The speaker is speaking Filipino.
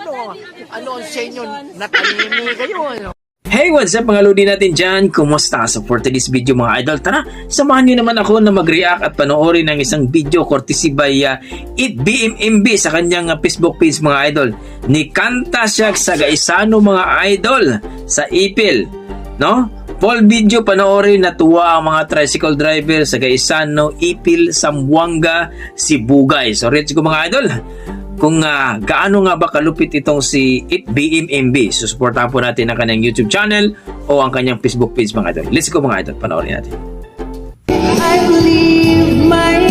Ano ang sa inyo? Nakanimi kayo, ano? Hey, what's up mga lodi natin dyan? Kumusta? So for today's video mga idol, tara, samahan nyo naman ako na mag-react at panoorin ng isang video courtesy by BMMB sa kanyang Facebook page mga idol. Ni Kanta siya sa Gaisano mga idol sa Ipil, no? Full video panoorin, natuwa ang mga tricycle driver sa Gaisano, Ipil, Zamboanga, Sibugay. So let's go mga idol. Kung gaano nga ba kalupit itong si BMMB, susuportahan po natin ang kanyang YouTube channel o ang kanyang Facebook page mga idol. Let's go mga idol, panoorin natin. I believe my